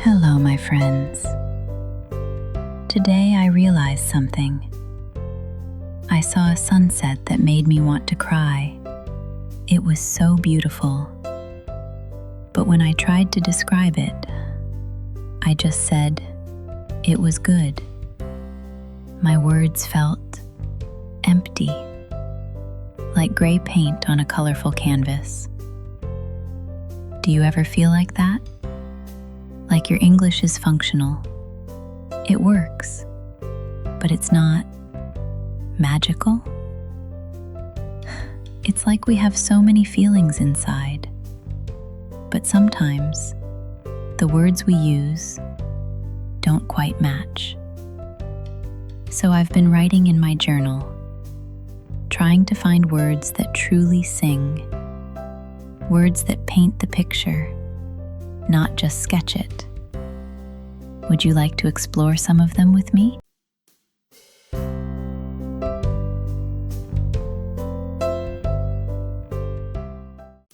Hello, my friends. Today I realized something. I saw a sunset that made me want to cry. It was so beautiful. But when I tried to describe it, I just said, it was good. My words felt empty, like gray paint on a colorful canvas. Do you ever feel like that? Like your English is functional. It works, but it's not magical. It's like we have so many feelings inside, but sometimes the words we use don't quite match. So I've been writing in my journal, trying to find words that truly sing, words that paint the picture, not just sketch it. Would you like to explore some of them with me?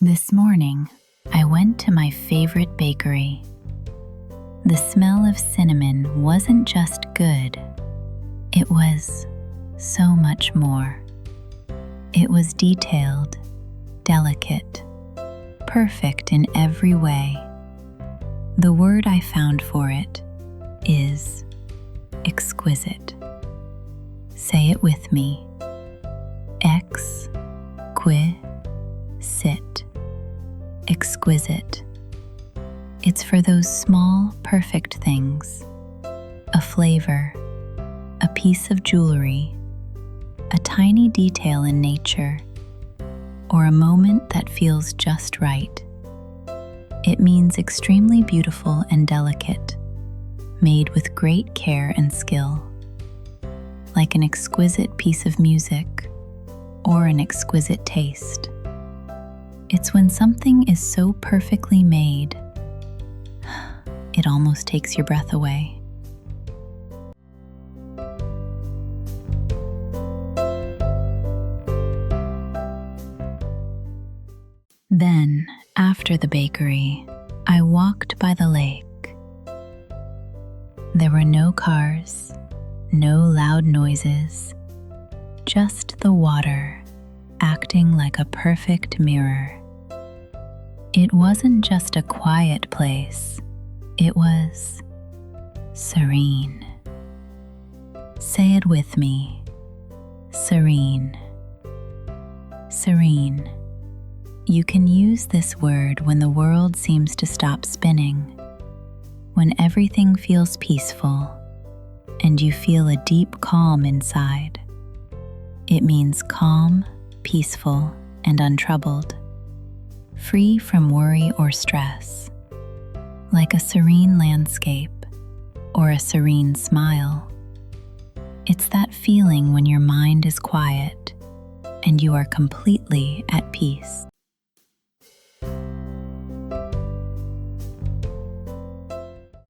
This morning, I went to my favorite bakery. The smell of cinnamon wasn't just good, it was so much more. It was detailed, delicate, perfect in every way. The word I found for it is exquisite. Say it with me. Exquisite. Exquisite. It's for those small, perfect things. A flavor, a piece of jewelry, a tiny detail in nature, or a moment that feels just right. It means extremely beautiful and delicate, made with great care and skill, like an exquisite piece of music or an exquisite taste. It's when something is so perfectly made, it almost takes your breath away. Then, after the bakery, I walked by the lake. There were no cars, no loud noises, just the water acting like a perfect mirror. It wasn't just a quiet place, it was serene. Say it with me. Serene. Serene. You can use this word when the world seems to stop spinning, when everything feels peaceful and you feel a deep calm inside. It means calm, peaceful, and untroubled, free from worry or stress, like a serene landscape or a serene smile. It's that feeling when your mind is quiet and you are completely at peace.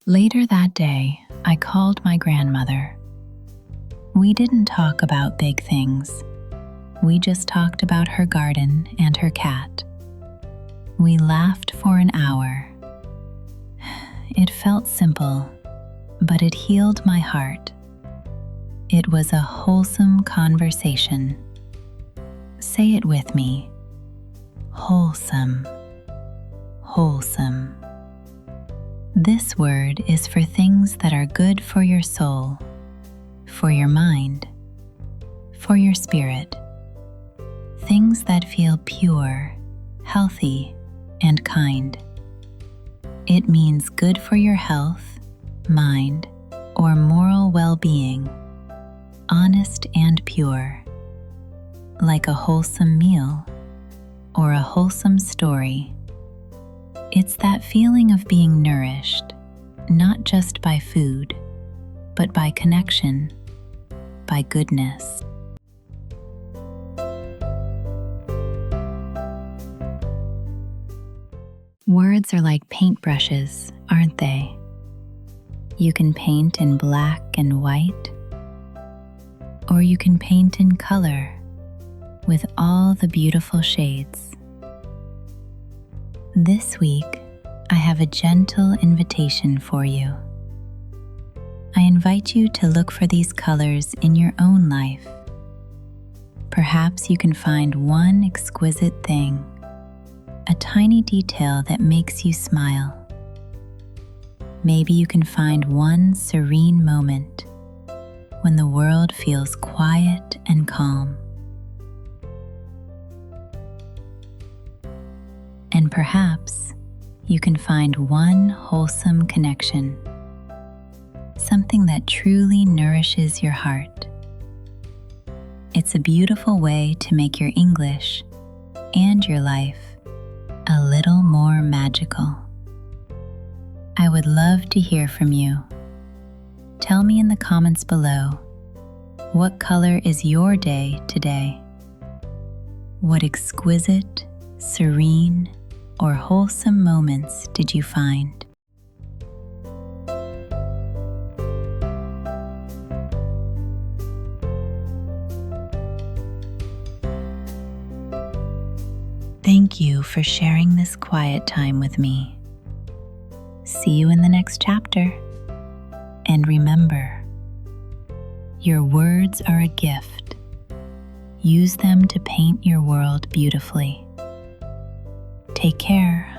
Later that day, I called my grandmother. We didn't talk about big things. We just talked about her garden and her cat. We laughed for an hour. It felt simple, but it healed my heart. It was a wholesome conversation. Say it with me. Wholesome. Wholesome. This word is for things that are good for your soul, for your mind, for your spirit. Things that feel pure, healthy, and kind. It means good for your health, mind, or moral well-being, honest and pure, like a wholesome meal or a wholesome story. It's that feeling of being nourished, not just by food, but by connection, by goodness. Words are like paintbrushes, aren't they? You can paint in black and white, or you can paint in color with all the beautiful shades. This week, I have a gentle invitation for you. I invite you to look for these colors in your own life. Perhaps you can find one exquisite thing, a tiny detail that makes you smile. Maybe you can find one serene moment when the world feels quiet and calm. And perhaps you can find one wholesome connection, something that truly nourishes your heart. It's a beautiful way to make your English and your life a little more magical. I would love to hear from you. Tell me in the comments below, what color is your day today? What exquisite, serene, or wholesome moments did you find? Thank you for sharing this quiet time with me. See you in the next chapter. And remember, your words are a gift. Use them to paint your world beautifully. Take care.